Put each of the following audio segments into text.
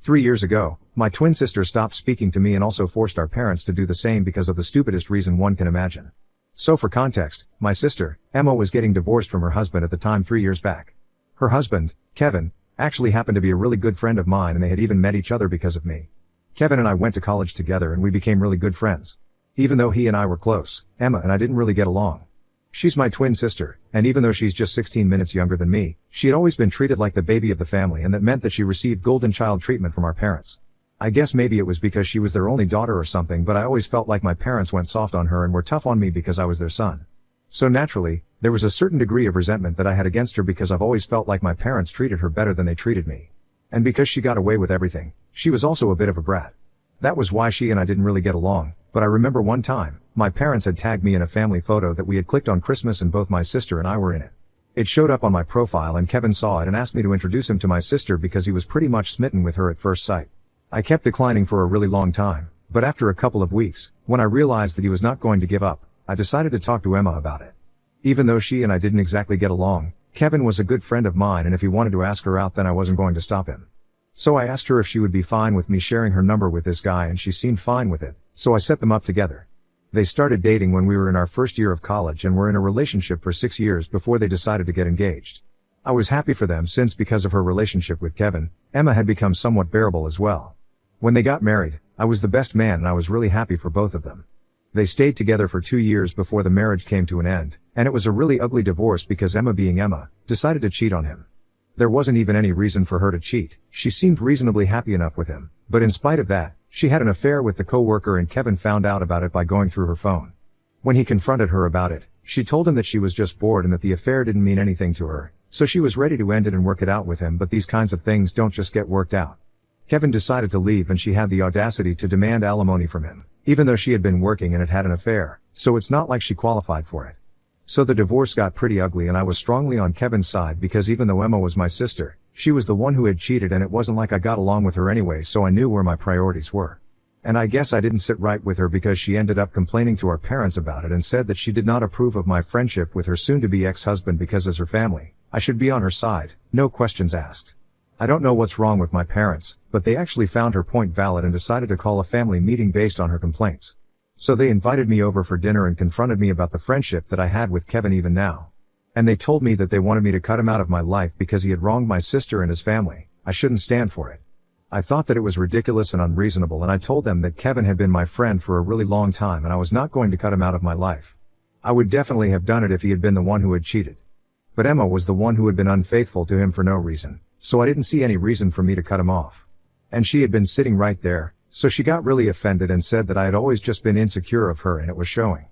3 years ago, my twin sister stopped speaking to me and also forced our parents to do the same because of the stupidest reason one can imagine. So for context, my sister, Emma, was getting divorced from her husband at the time 3 years back. Her husband, Kevin, actually happened to be a really good friend of mine, and they had even met each other because of me. Kevin and I went to college together and we became really good friends. Even though he and I were close, Emma and I didn't really get along. She's my twin sister, and even though she's just 16 minutes younger than me, she had always been treated like the baby of the family, and that meant that she received golden child treatment from our parents. I guess maybe it was because she was their only daughter or something, but I always felt like my parents went soft on her and were tough on me because I was their son. So naturally, there was a certain degree of resentment that I had against her because I've always felt like my parents treated her better than they treated me. And because she got away with everything, she was also a bit of a brat. That was why she and I didn't really get along, but I remember one time, my parents had tagged me in a family photo that we had clicked on Christmas and both my sister and I were in it. It showed up on my profile and Kevin saw it and asked me to introduce him to my sister because he was pretty much smitten with her at first sight. I kept declining for a really long time, but after a couple of weeks, when I realized that he was not going to give up, I decided to talk to Emma about it. Even though she and I didn't exactly get along, Kevin was a good friend of mine, and if he wanted to ask her out, then I wasn't going to stop him. So I asked her if she would be fine with me sharing her number with this guy, and she seemed fine with it, so I set them up together. They started dating when we were in our first year of college and were in a relationship for 6 years before they decided to get engaged. I was happy for them since because of her relationship with Kevin, Emma had become somewhat bearable as well. When they got married, I was the best man and I was really happy for both of them. They stayed together for 2 years before the marriage came to an end, and it was a really ugly divorce because Emma, being Emma, decided to cheat on him. There wasn't even any reason for her to cheat, she seemed reasonably happy enough with him, but in spite of that, she had an affair with the coworker and Kevin found out about it by going through her phone. When he confronted her about it, she told him that she was just bored and that the affair didn't mean anything to her, so she was ready to end it and work it out with him, but these kinds of things don't just get worked out. Kevin decided to leave and she had the audacity to demand alimony from him, even though she had been working and had had an affair, so it's not like she qualified for it. So the divorce got pretty ugly and I was strongly on Kevin's side because even though Emma was my sister, she was the one who had cheated and it wasn't like I got along with her anyway, so I knew where my priorities were. And I guess I didn't sit right with her because she ended up complaining to our parents about it and said that she did not approve of my friendship with her soon-to-be ex-husband because as her family, I should be on her side, no questions asked. I don't know what's wrong with my parents, but they actually found her point valid and decided to call a family meeting based on her complaints. So they invited me over for dinner and confronted me about the friendship that I had with Kevin even now. And they told me that they wanted me to cut him out of my life because he had wronged my sister and his family. I shouldn't stand for it. I thought that it was ridiculous and unreasonable, and I told them that Kevin had been my friend for a really long time and I was not going to cut him out of my life. I would definitely have done it if he had been the one who had cheated. But Emma was the one who had been unfaithful to him for no reason, so I didn't see any reason for me to cut him off. And she had been sitting right there, so she got really offended and said that I had always just been insecure of her and it was showing.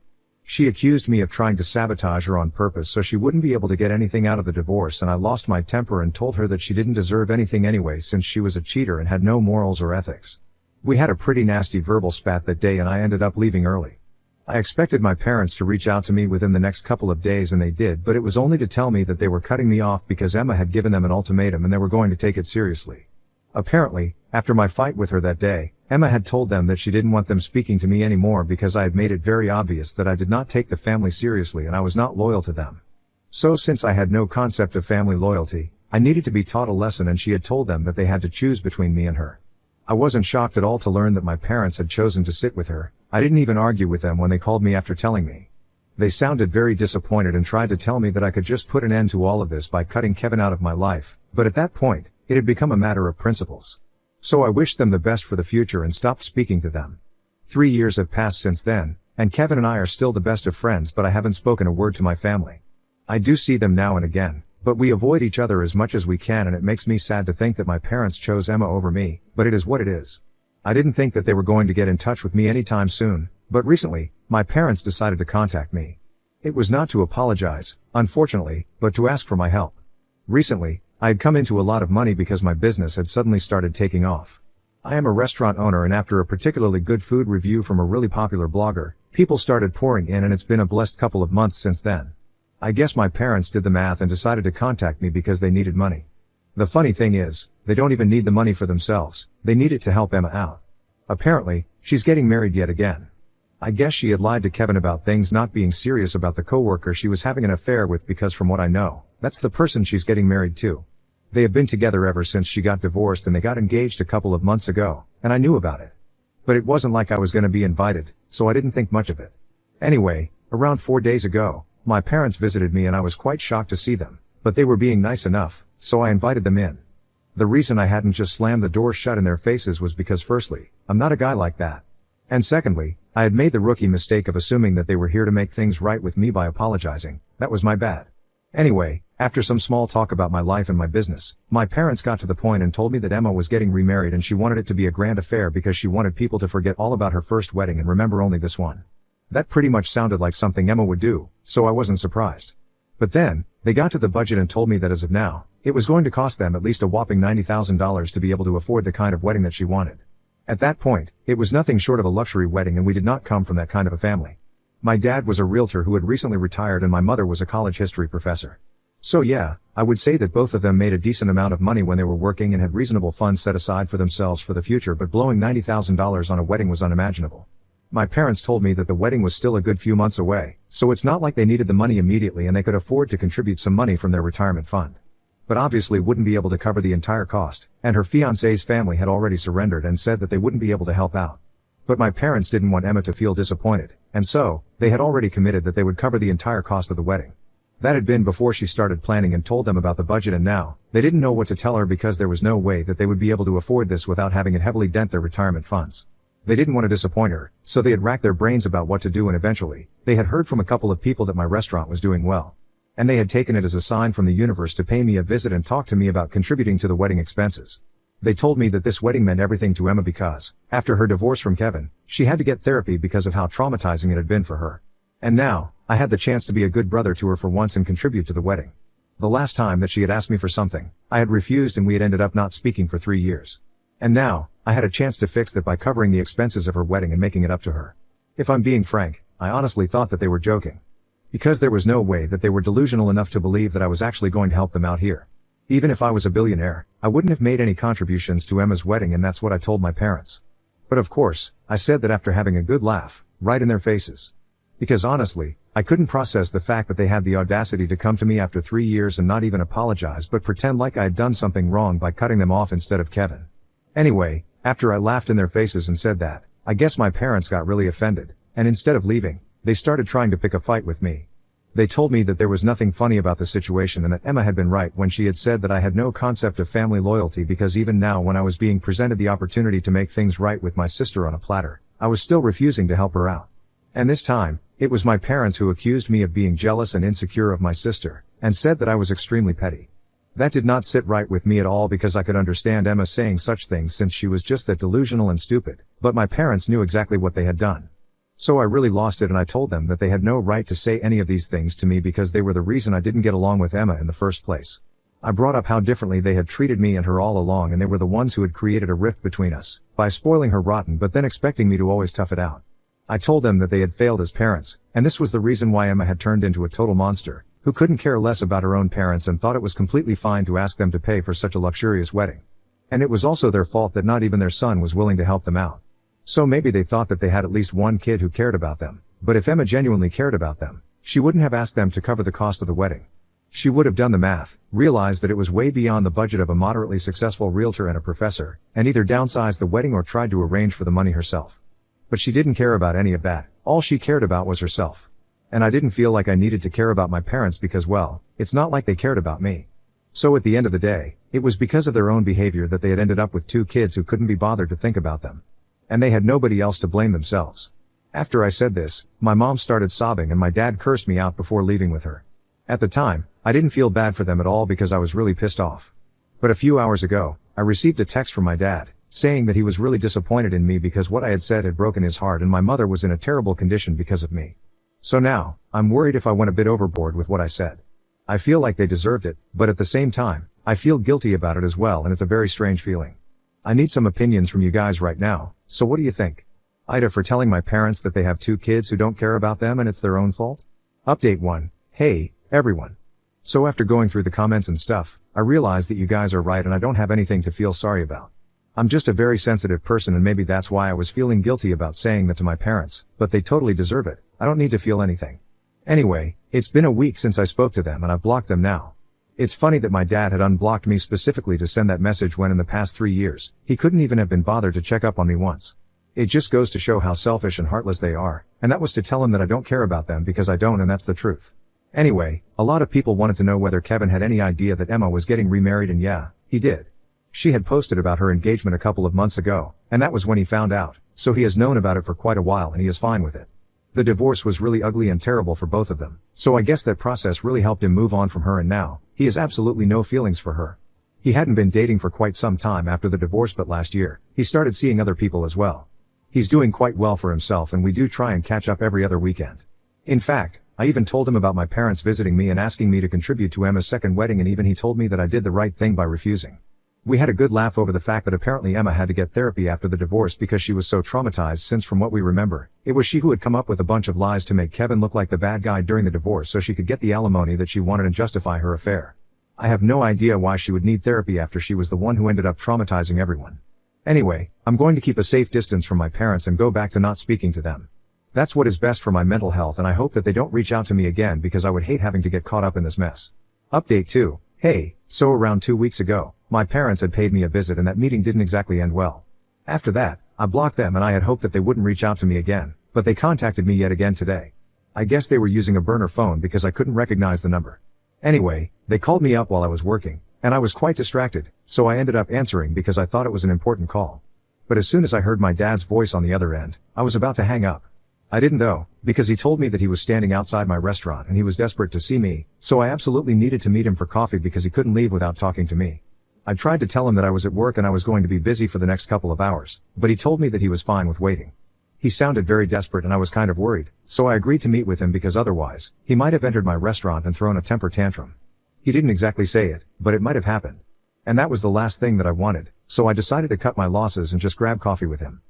She accused me of trying to sabotage her on purpose so she wouldn't be able to get anything out of the divorce, and I lost my temper and told her that she didn't deserve anything anyway since she was a cheater and had no morals or ethics. We had a pretty nasty verbal spat that day and I ended up leaving early. I expected my parents to reach out to me within the next couple of days and they did, but it was only to tell me that they were cutting me off because Emma had given them an ultimatum and they were going to take it seriously. Apparently, after my fight with her that day, Emma had told them that she didn't want them speaking to me anymore because I had made it very obvious that I did not take the family seriously and I was not loyal to them. So since I had no concept of family loyalty, I needed to be taught a lesson, and she had told them that they had to choose between me and her. I wasn't shocked at all to learn that my parents had chosen to sit with her. I didn't even argue with them when they called me after telling me. They sounded very disappointed and tried to tell me that I could just put an end to all of this by cutting Kevin out of my life, but at that point, it had become a matter of principles. So I wished them the best for the future and stopped speaking to them. 3 years have passed since then, and Kevin and I are still the best of friends, but I haven't spoken a word to my family. I do see them now and again, but we avoid each other as much as we can, and it makes me sad to think that my parents chose Emma over me, but it is what it is. I didn't think that they were going to get in touch with me anytime soon, but recently, my parents decided to contact me. It was not to apologize, unfortunately, but to ask for my help. Recently, I had come into a lot of money because my business had suddenly started taking off. I am a restaurant owner, and after a particularly good food review from a really popular blogger, people started pouring in, and it's been a blessed couple of months since then. I guess my parents did the math and decided to contact me because they needed money. The funny thing is, they don't even need the money for themselves, they need it to help Emma out. Apparently, she's getting married yet again. I guess she had lied to Kevin about things not being serious about the coworker she was having an affair with because from what I know, that's the person she's getting married to. They have been together ever since she got divorced, and they got engaged a couple of months ago, and I knew about it. But it wasn't like I was gonna be invited, so I didn't think much of it. Anyway, around 4 days ago, my parents visited me and I was quite shocked to see them, but they were being nice enough, so I invited them in. The reason I hadn't just slammed the door shut in their faces was because firstly, I'm not a guy like that. And secondly, I had made the rookie mistake of assuming that they were here to make things right with me by apologizing. That was my bad. Anyway, after some small talk about my life and my business, my parents got to the point and told me that Emma was getting remarried and she wanted it to be a grand affair because she wanted people to forget all about her first wedding and remember only this one. That pretty much sounded like something Emma would do, so I wasn't surprised. But then, they got to the budget and told me that as of now, it was going to cost them at least a whopping $90,000 to be able to afford the kind of wedding that she wanted. At that point, it was nothing short of a luxury wedding, and we did not come from that kind of a family. My dad was a realtor who had recently retired and my mother was a college history professor. So yeah, I would say that both of them made a decent amount of money when they were working and had reasonable funds set aside for themselves for the future, but blowing $90,000 on a wedding was unimaginable. My parents told me that the wedding was still a good few months away, so it's not like they needed the money immediately and they could afford to contribute some money from their retirement fund. But obviously wouldn't be able to cover the entire cost, and her fiancé's family had already surrendered and said that they wouldn't be able to help out. But my parents didn't want Emma to feel disappointed, and so, they had already committed that they would cover the entire cost of the wedding. That had been before she started planning and told them about the budget, and now, they didn't know what to tell her because there was no way that they would be able to afford this without having it heavily dent their retirement funds. They didn't want to disappoint her, so they had racked their brains about what to do, and eventually, they had heard from a couple of people that my restaurant was doing well. And they had taken it as a sign from the universe to pay me a visit and talk to me about contributing to the wedding expenses. They told me that this wedding meant everything to Emma because, after her divorce from Kevin, she had to get therapy because of how traumatizing it had been for her. And now, I had the chance to be a good brother to her for once and contribute to the wedding. The last time that she had asked me for something, I had refused and we had ended up not speaking for 3 years. And now, I had a chance to fix that by covering the expenses of her wedding and making it up to her. If I'm being frank, I honestly thought that they were joking. Because there was no way that they were delusional enough to believe that I was actually going to help them out here. Even if I was a billionaire, I wouldn't have made any contributions to Emma's wedding, and that's what I told my parents. But of course, I said that after having a good laugh, right in their faces. Because honestly, I couldn't process the fact that they had the audacity to come to me after 3 years and not even apologize but pretend like I had done something wrong by cutting them off instead of Kevin. Anyway, after I laughed in their faces and said that, I guess my parents got really offended, and instead of leaving, they started trying to pick a fight with me. They told me that there was nothing funny about the situation and that Emma had been right when she had said that I had no concept of family loyalty, because even now when I was being presented the opportunity to make things right with my sister on a platter, I was still refusing to help her out. And this time, it was my parents who accused me of being jealous and insecure of my sister, and said that I was extremely petty. That did not sit right with me at all, because I could understand Emma saying such things since she was just that delusional and stupid, but my parents knew exactly what they had done. So I really lost it and I told them that they had no right to say any of these things to me because they were the reason I didn't get along with Emma in the first place. I brought up how differently they had treated me and her all along, and they were the ones who had created a rift between us, by spoiling her rotten but then expecting me to always tough it out. I told them that they had failed as parents, and this was the reason why Emma had turned into a total monster, who couldn't care less about her own parents and thought it was completely fine to ask them to pay for such a luxurious wedding. And it was also their fault that not even their son was willing to help them out. So maybe they thought that they had at least one kid who cared about them, but if Emma genuinely cared about them, she wouldn't have asked them to cover the cost of the wedding. She would have done the math, realized that it was way beyond the budget of a moderately successful realtor and a professor, and either downsized the wedding or tried to arrange for the money herself. But she didn't care about any of that. All she cared about was herself. And I didn't feel like I needed to care about my parents because, well, it's not like they cared about me. So at the end of the day, it was because of their own behavior that they had ended up with 2 kids who couldn't be bothered to think about them. And they had nobody else to blame themselves. After I said this, my mom started sobbing and my dad cursed me out before leaving with her. At the time, I didn't feel bad for them at all because I was really pissed off. But a few hours ago, I received a text from my dad, saying that he was really disappointed in me because what I had said had broken his heart and my mother was in a terrible condition because of me. So now, I'm worried if I went a bit overboard with what I said. I feel like they deserved it, but at the same time, I feel guilty about it as well, and it's a very strange feeling. I need some opinions from you guys right now, so what do you think? Ida for telling my parents that they have 2 kids who don't care about them and it's their own fault? Update 1. Hey, everyone. So after going through the comments and stuff, I realized that you guys are right and I don't have anything to feel sorry about. I'm just a very sensitive person and maybe that's why I was feeling guilty about saying that to my parents, but they totally deserve it. I don't need to feel anything. Anyway, it's been a week since I spoke to them and I've blocked them now. It's funny that my dad had unblocked me specifically to send that message when in the past 3 years, he couldn't even have been bothered to check up on me once. It just goes to show how selfish and heartless they are, and that was to tell him that I don't care about them because I don't, and that's the truth. Anyway, a lot of people wanted to know whether Kevin had any idea that Emma was getting remarried, and yeah, he did. She had posted about her engagement a couple of months ago, and that was when he found out, so he has known about it for quite a while and he is fine with it. The divorce was really ugly and terrible for both of them, so I guess that process really helped him move on from her, and now, he has absolutely no feelings for her. He hadn't been dating for quite some time after the divorce, but last year, he started seeing other people as well. He's doing quite well for himself, and we do try and catch up every other weekend. In fact, I even told him about my parents visiting me and asking me to contribute to Emma's second wedding, and even he told me that I did the right thing by refusing. We had a good laugh over the fact that apparently Emma had to get therapy after the divorce because she was so traumatized, since from what we remember, it was she who had come up with a bunch of lies to make Kevin look like the bad guy during the divorce so she could get the alimony that she wanted and justify her affair. I have no idea why she would need therapy after she was the one who ended up traumatizing everyone. Anyway, I'm going to keep a safe distance from my parents and go back to not speaking to them. That's what is best for my mental health, and I hope that they don't reach out to me again because I would hate having to get caught up in this mess. Update 2. Hey, so around 2 weeks ago, my parents had paid me a visit and that meeting didn't exactly end well. After that, I blocked them and I had hoped that they wouldn't reach out to me again, but they contacted me yet again today. I guess they were using a burner phone because I couldn't recognize the number. Anyway, they called me up while I was working, and I was quite distracted, so I ended up answering because I thought it was an important call. But as soon as I heard my dad's voice on the other end, I was about to hang up. I didn't though, because he told me that he was standing outside my restaurant and he was desperate to see me, so I absolutely needed to meet him for coffee because he couldn't leave without talking to me. I tried to tell him that I was at work and I was going to be busy for the next couple of hours, but he told me that he was fine with waiting. He sounded very desperate and I was kind of worried, so I agreed to meet with him because otherwise, he might have entered my restaurant and thrown a temper tantrum. He didn't exactly say it, but it might have happened. And that was the last thing that I wanted, so I decided to cut my losses and just grab coffee with him.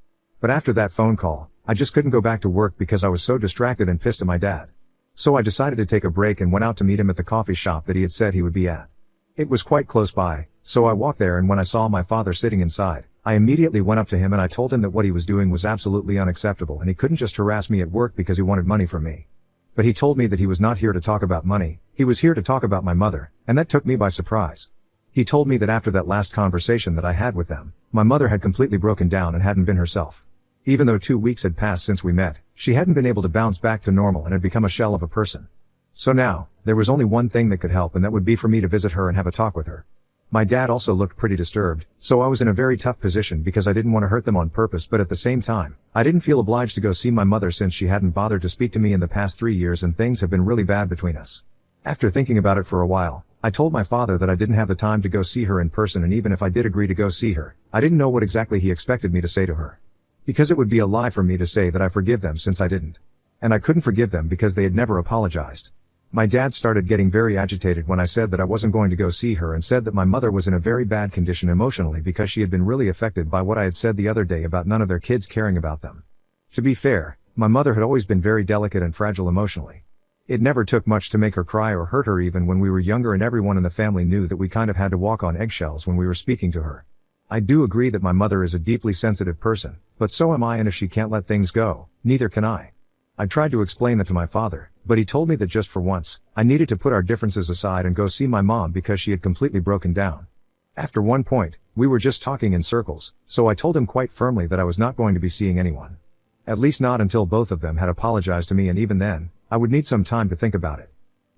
But after that phone call, I just couldn't go back to work because I was so distracted and pissed at my dad. So I decided to take a break and went out to meet him at the coffee shop that he had said he would be at. It was quite close by, so I walked there, and when I saw my father sitting inside, I immediately went up to him and I told him that what he was doing was absolutely unacceptable and he couldn't just harass me at work because he wanted money from me. But he told me that he was not here to talk about money, he was here to talk about my mother, and that took me by surprise. He told me that after that last conversation that I had with them, my mother had completely broken down and hadn't been herself. Even though 2 weeks had passed since we met, she hadn't been able to bounce back to normal and had become a shell of a person. So now, there was only one thing that could help, and that would be for me to visit her and have a talk with her. My dad also looked pretty disturbed, so I was in a very tough position because I didn't want to hurt them on purpose, but at the same time, I didn't feel obliged to go see my mother since she hadn't bothered to speak to me in the past 3 years and things have been really bad between us. After thinking about it for a while, I told my father that I didn't have the time to go see her in person, and even if I did agree to go see her, I didn't know what exactly he expected me to say to her. Because it would be a lie for me to say that I forgive them since I didn't. And I couldn't forgive them because they had never apologized. My dad started getting very agitated when I said that I wasn't going to go see her and said that my mother was in a very bad condition emotionally because she had been really affected by what I had said the other day about none of their kids caring about them. To be fair, my mother had always been very delicate and fragile emotionally. It never took much to make her cry or hurt her even when we were younger, and everyone in the family knew that we kind of had to walk on eggshells when we were speaking to her. I do agree that my mother is a deeply sensitive person, but so am I, and if she can't let things go, neither can I. I tried to explain that to my father, but he told me that just for once, I needed to put our differences aside and go see my mom because she had completely broken down. After one point, we were just talking in circles, so I told him quite firmly that I was not going to be seeing anyone. At least not until both of them had apologized to me, and even then, I would need some time to think about it.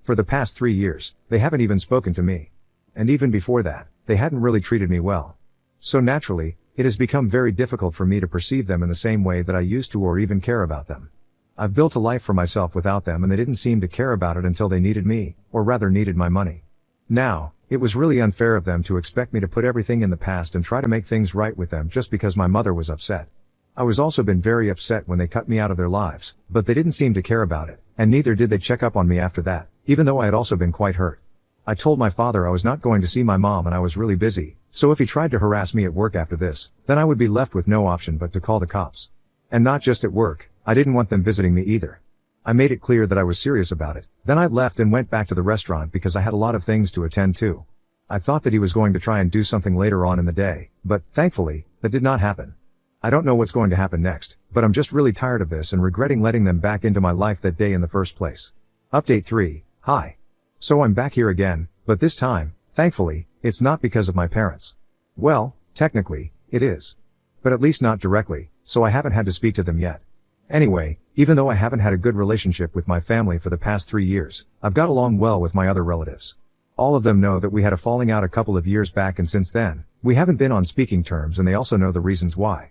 For the past 3 years, they haven't even spoken to me. And even before that, they hadn't really treated me well. So naturally, it has become very difficult for me to perceive them in the same way that I used to or even care about them. I've built a life for myself without them, and they didn't seem to care about it until they needed me, or rather needed my money. Now, it was really unfair of them to expect me to put everything in the past and try to make things right with them just because my mother was upset. I was also been very upset when they cut me out of their lives, but they didn't seem to care about it, and neither did they check up on me after that, even though I had also been quite hurt. I told my father I was not going to see my mom and I was really busy, so if he tried to harass me at work after this, then I would be left with no option but to call the cops. And not just at work, I didn't want them visiting me either. I made it clear that I was serious about it, then I left and went back to the restaurant because I had a lot of things to attend to. I thought that he was going to try and do something later on in the day, but, thankfully, that did not happen. I don't know what's going to happen next, but I'm just really tired of this and regretting letting them back into my life that day in the first place. Update 3. Hi. So I'm back here again, But this time, thankfully, it's not because of my parents. Well, technically, it is. But at least not directly, so I haven't had to speak to them yet. Anyway, even though I haven't had a good relationship with my family for the past 3 years, I've got along well with my other relatives. All of them know that we had a falling out a couple of years back, and since then, we haven't been on speaking terms, and they also know the reasons why.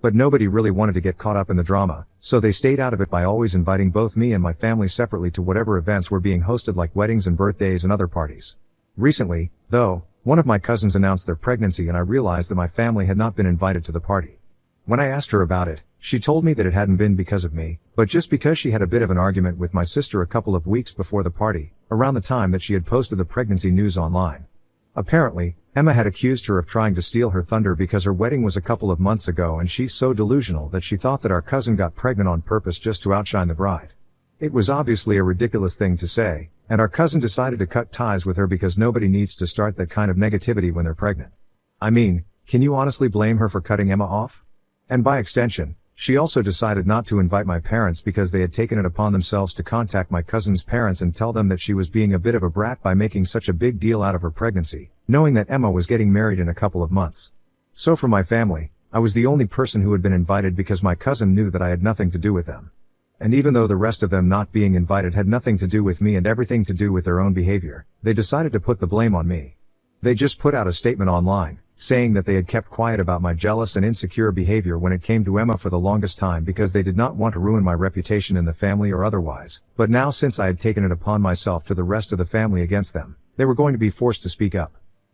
But nobody really wanted to get caught up in the drama, so they stayed out of it by always inviting both me and my family separately to whatever events were being hosted, like weddings and birthdays and other parties. Recently, though, one of my cousins announced their pregnancy, and I realized that my family had not been invited to the party. When I asked her about it, she told me that it hadn't been because of me, but just because she had a bit of an argument with my sister a couple of weeks before the party, around the time that she had posted the pregnancy news online. Apparently, Emma had accused her of trying to steal her thunder because her wedding was a couple of months ago, and she's so delusional that she thought that our cousin got pregnant on purpose just to outshine the bride. It was obviously a ridiculous thing to say, and our cousin decided to cut ties with her because nobody needs to start that kind of negativity when they're pregnant. I mean, can you honestly blame her for cutting Emma off? And by extension, she also decided not to invite my parents because they had taken it upon themselves to contact my cousin's parents and tell them that she was being a bit of a brat by making such a big deal out of her pregnancy, knowing that Emma was getting married in a couple of months. So for my family, I was the only person who had been invited because my cousin knew that I had nothing to do with them. And even though the rest of them not being invited had nothing to do with me and everything to do with their own behavior, they decided to put the blame on me. They just put out a statement online, saying that they had kept quiet about my jealous and insecure behavior when it came to Emma for the longest time because they did not want to ruin my reputation in the family or otherwise, but now since I had taken it upon myself to the rest of the family against them, they were going to be forced to speak up.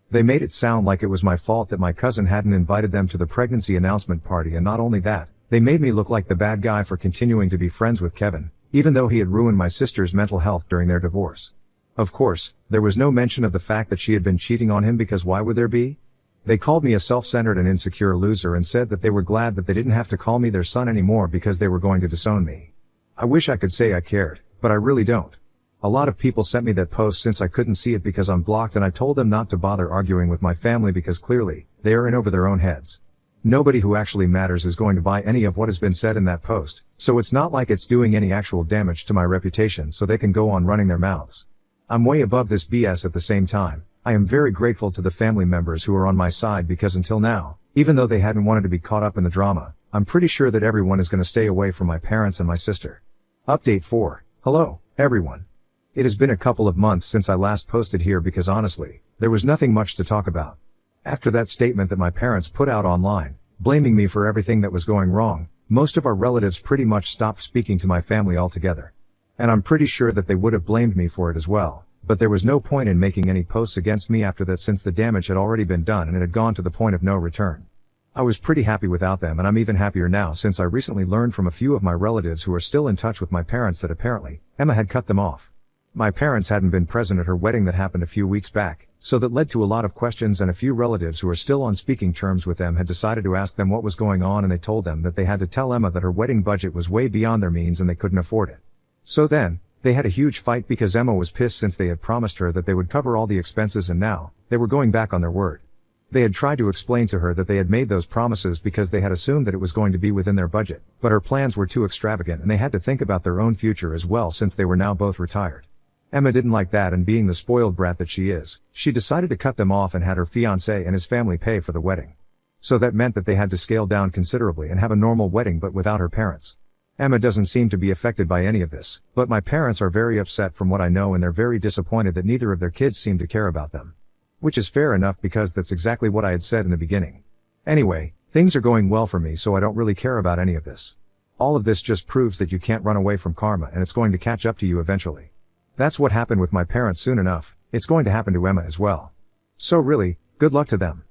They made it sound like it was my fault that my cousin hadn't invited them to the pregnancy announcement party, and not only that, they made me look like the bad guy for continuing to be friends with Kevin, even though he had ruined my sister's mental health during their divorce. Of course, there was no mention of the fact that she had been cheating on him, because why would there be? They called me a self-centered and insecure loser and said that they were glad that they didn't have to call me their son anymore because they were going to disown me. I wish I could say I cared, but I really don't. A lot of people sent me that post since I couldn't see it because I'm blocked, and I told them not to bother arguing with my family because clearly, they are in over their own heads. Nobody who actually matters is going to buy any of what has been said in that post, so it's not like it's doing any actual damage to my reputation, so they can go on running their mouths. I'm way above this BS. At the same time, I am very grateful to the family members who are on my side because until now, even though they hadn't wanted to be caught up in the drama, I'm pretty sure that everyone is going to stay away from my parents and my sister. Update 4. Hello, everyone. It has been a couple of months since I last posted here because honestly, there was nothing much to talk about. After that statement that my parents put out online, blaming me for everything that was going wrong, most of our relatives pretty much stopped speaking to my family altogether. And I'm pretty sure that they would have blamed me for it as well, but there was no point in making any posts against me after that since the damage had already been done and it had gone to the point of no return. I was pretty happy without them, and I'm even happier now since I recently learned from a few of my relatives who are still in touch with my parents that apparently, Emma had cut them off. My parents hadn't been present at her wedding that happened a few weeks back, so that led to a lot of questions, and a few relatives who are still on speaking terms with them had decided to ask them what was going on, and they told them that they had to tell Emma that her wedding budget was way beyond their means and they couldn't afford it. So then, they had a huge fight because Emma was pissed since they had promised her that they would cover all the expenses, and now, they were going back on their word. They had tried to explain to her that they had made those promises because they had assumed that it was going to be within their budget, but her plans were too extravagant and they had to think about their own future as well since they were now both retired. Emma didn't like that, and being the spoiled brat that she is, she decided to cut them off and had her fiancé and his family pay for the wedding. So that meant that they had to scale down considerably and have a normal wedding but without her parents. Emma doesn't seem to be affected by any of this, but my parents are very upset from what I know, and they're very disappointed that neither of their kids seem to care about them. Which is fair enough because that's exactly what I had said in the beginning. Anyway, things are going well for me, so I don't really care about any of this. All of this just proves that you can't run away from karma, and it's going to catch up to you eventually. That's what happened with my parents soon enough, it's going to happen to Emma as well. So really, good luck to them.